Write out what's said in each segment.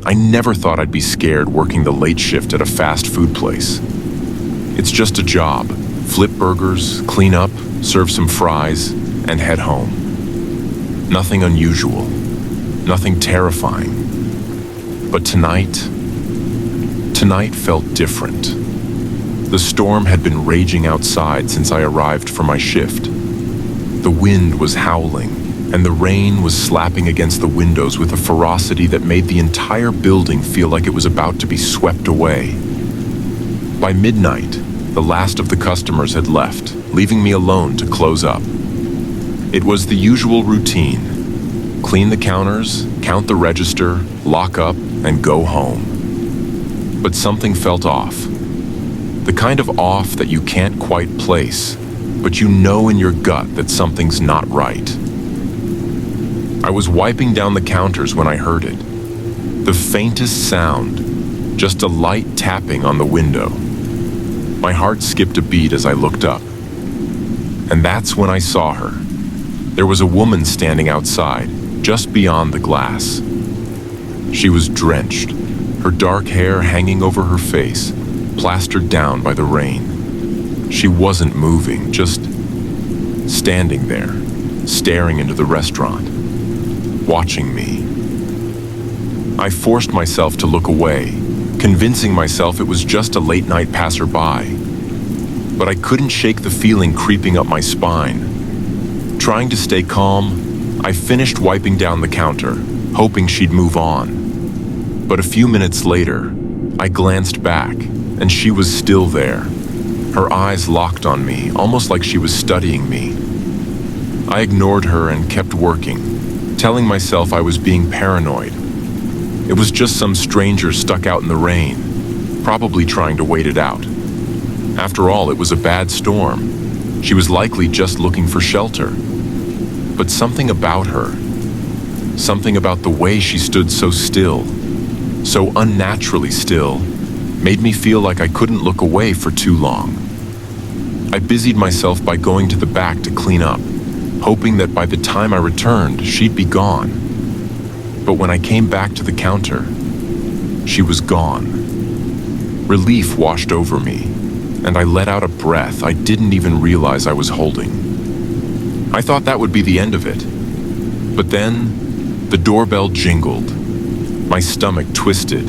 I never thought I'd be scared working the late shift at a fast food place. It's just a job. Flip burgers, clean up, serve some fries, and head home. Nothing unusual. Nothing terrifying. But tonight felt different. The storm had been raging outside since I arrived for my shift. The wind was howling, and the rain was slapping against the windows with a ferocity that made the entire building feel like it was about to be swept away. By midnight, the last of the customers had left, leaving me alone to close up. It was the usual routine: clean the counters, count the register, lock up, and go home. But something felt off. The kind of off that you can't quite place, but you know in your gut that something's not right. I was wiping down the counters when I heard it. The faintest sound, just a light tapping on the window. My heart skipped a beat as I looked up. And that's when I saw her. There was a woman standing outside, just beyond the glass. She was drenched, her dark hair hanging over her face, plastered down by the rain. She wasn't moving, just standing there, staring into the restaurant, watching me. I forced myself to look away, convincing myself it was just a late-night passerby. But I couldn't shake the feeling creeping up my spine. Trying to stay calm, I finished wiping down the counter, hoping she'd move on. But a few minutes later, I glanced back, and she was still there. Her eyes locked on me, almost like she was studying me. I ignored her and kept working, telling myself I was being paranoid. It was just some stranger stuck out in the rain, probably trying to wait it out. After all, it was a bad storm. She was likely just looking for shelter. But something about her, something about the way she stood so still, so unnaturally still, made me feel like I couldn't look away for too long. I busied myself by going to the back to clean up, hoping that by the time I returned, she'd be gone. But when I came back to the counter, she was gone. Relief washed over me, and I let out a breath I didn't even realize I was holding. I thought that would be the end of it. But then, the doorbell jingled. My stomach twisted.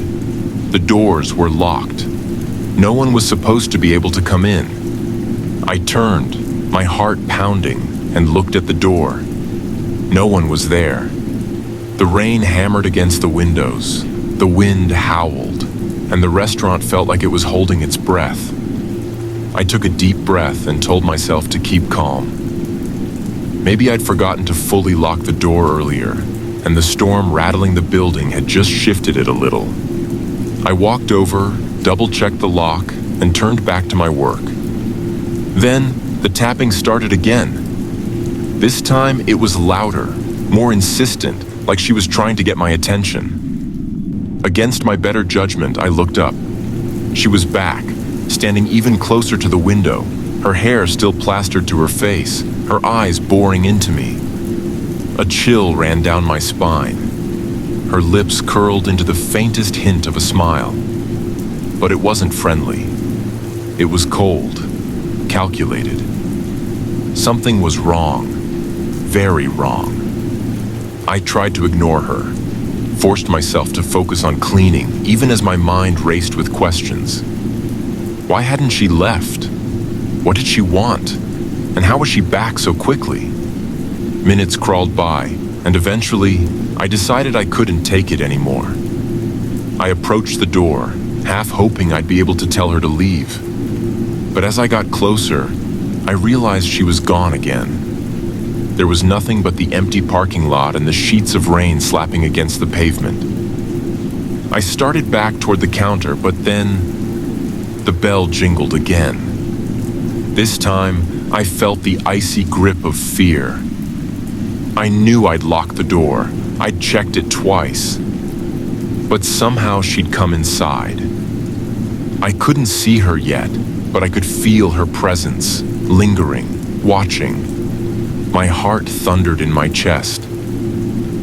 The doors were locked. No one was supposed to be able to come in. I turned, my heart pounding, and looked at the door. No one was there. The rain hammered against the windows. The wind howled, and the restaurant felt like it was holding its breath. I took a deep breath and told myself to keep calm. Maybe I'd forgotten to fully lock the door earlier, and the storm rattling the building had just shifted it a little. I walked over, double-checked the lock, and turned back to my work. Then, the tapping started again. This time, it was louder, more insistent, like she was trying to get my attention. Against my better judgment, I looked up. She was back, standing even closer to the window, her hair still plastered to her face, her eyes boring into me. A chill ran down my spine. Her lips curled into the faintest hint of a smile. But it wasn't friendly. It was cold, calculated. Something was wrong, very wrong. I tried to ignore her, forced myself to focus on cleaning, even as my mind raced with questions. Why hadn't she left? What did she want? And how was she back so quickly? Minutes crawled by, and eventually, I decided I couldn't take it anymore. I approached the door, half hoping I'd be able to tell her to leave. But as I got closer, I realized she was gone again. There was nothing but the empty parking lot and the sheets of rain slapping against the pavement. I started back toward the counter, but then the bell jingled again. This time, I felt the icy grip of fear. I knew I'd locked the door. I'd checked it twice. But somehow she'd come inside. I couldn't see her yet, but I could feel her presence, lingering, watching. My heart thundered in my chest.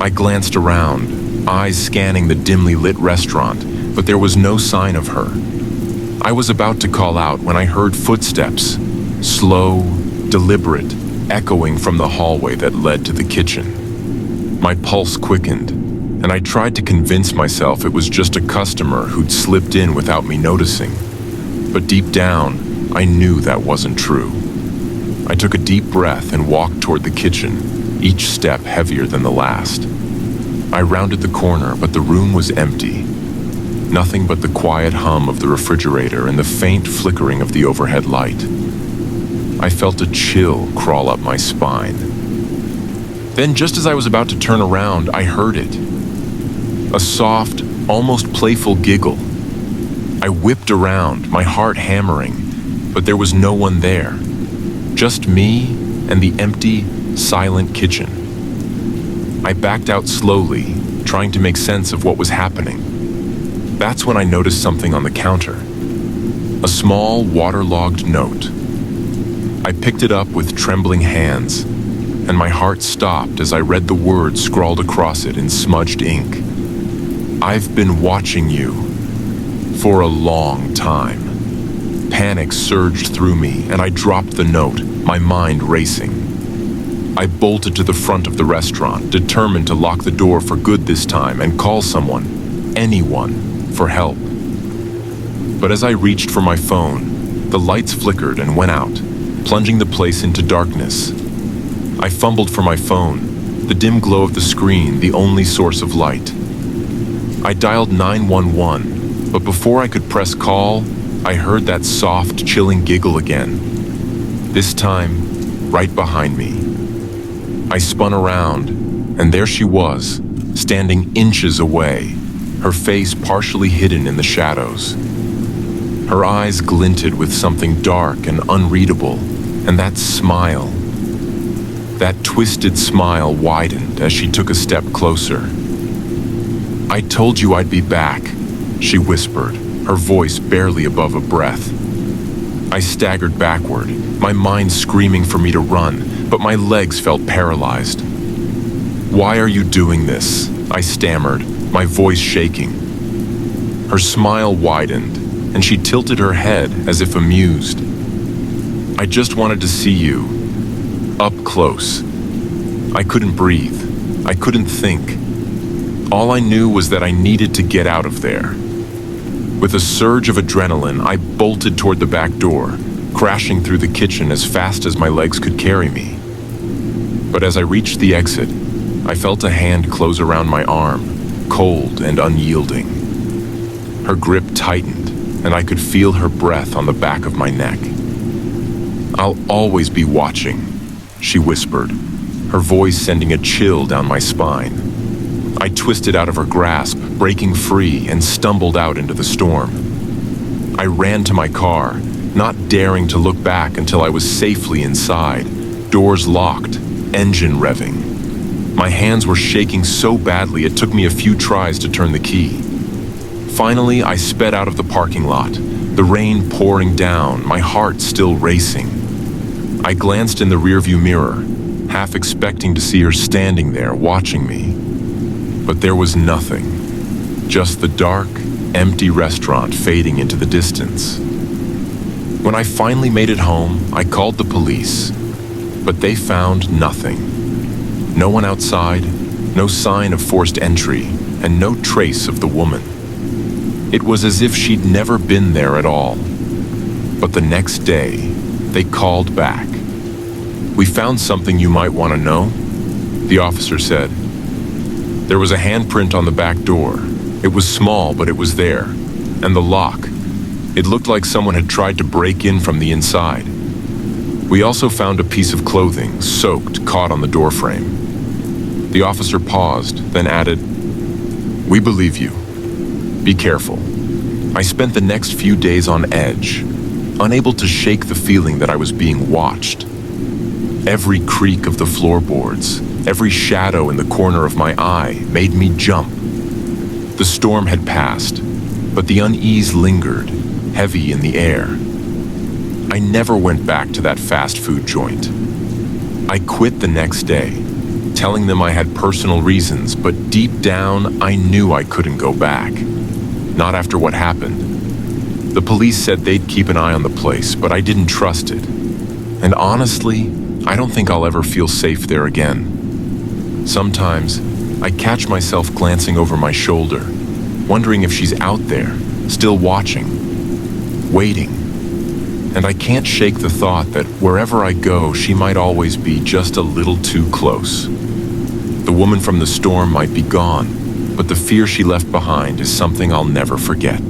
I glanced around, eyes scanning the dimly lit restaurant, but there was no sign of her. I was about to call out when I heard footsteps, slow, deliberate, echoing from the hallway that led to the kitchen. My pulse quickened, and I tried to convince myself it was just a customer who'd slipped in without me noticing. But deep down, I knew that wasn't true. I took a deep breath and walked toward the kitchen, each step heavier than the last. I rounded the corner, but the room was empty. Nothing but the quiet hum of the refrigerator and the faint flickering of the overhead light. I felt a chill crawl up my spine. Then, just as I was about to turn around, I heard it. A soft, almost playful giggle. I whipped around, my heart hammering, but there was no one there. Just me and the empty, silent kitchen. I backed out slowly, trying to make sense of what was happening. That's when I noticed something on the counter. A small, waterlogged note. I picked it up with trembling hands, and my heart stopped as I read the words scrawled across it in smudged ink. I've been watching you for a long time. Panic surged through me, and I dropped the note, my mind racing. I bolted to the front of the restaurant, determined to lock the door for good this time and call someone, anyone, for help. But as I reached for my phone, the lights flickered and went out, plunging the place into darkness. I fumbled for my phone, the dim glow of the screen the only source of light. I dialed 911, but before I could press call, I heard that soft, chilling giggle again. This time, right behind me. I spun around, and there she was, standing inches away, her face partially hidden in the shadows. Her eyes glinted with something dark and unreadable, and that smile. That twisted smile widened as she took a step closer. I told you I'd be back, she whispered, her voice barely above a breath. I staggered backward, my mind screaming for me to run, but my legs felt paralyzed. Why are you doing this? I stammered, my voice shaking. Her smile widened, and she tilted her head as if amused. I just wanted to see you, up close. I couldn't breathe. I couldn't think. All I knew was that I needed to get out of there. With a surge of adrenaline, I bolted toward the back door, crashing through the kitchen as fast as my legs could carry me. But as I reached the exit, I felt a hand close around my arm, cold and unyielding. Her grip tightened, and I could feel her breath on the back of my neck. I'll always be watching, she whispered, her voice sending a chill down my spine. I twisted out of her grasp, breaking free, and stumbled out into the storm. I ran to my car, not daring to look back until I was safely inside, doors locked, engine revving. My hands were shaking so badly it took me a few tries to turn the key. Finally, I sped out of the parking lot, the rain pouring down, my heart still racing. I glanced in the rearview mirror, half expecting to see her standing there watching me. But there was nothing, just the dark, empty restaurant fading into the distance. When I finally made it home, I called the police, but they found nothing. No one outside, no sign of forced entry, and no trace of the woman. It was as if she'd never been there at all. But the next day, they called back. "We found something you might want to know," the officer said. There was a handprint on the back door. It was small, but it was there. And the lock. It looked like someone had tried to break in from the inside. We also found a piece of clothing, soaked, caught on the doorframe. The officer paused, then added, "We believe you. Be careful." I spent the next few days on edge, unable to shake the feeling that I was being watched. Every creak of the floorboards, every shadow in the corner of my eye made me jump. The storm had passed, but the unease lingered, heavy in the air. I never went back to that fast food joint. I quit the next day, telling them I had personal reasons, but deep down, I knew I couldn't go back. Not after what happened. The police said they'd keep an eye on the place, but I didn't trust it. And honestly, I don't think I'll ever feel safe there again. Sometimes, I catch myself glancing over my shoulder, wondering if she's out there, still watching, waiting. And I can't shake the thought that wherever I go, she might always be just a little too close. The woman from the storm might be gone, but the fear she left behind is something I'll never forget.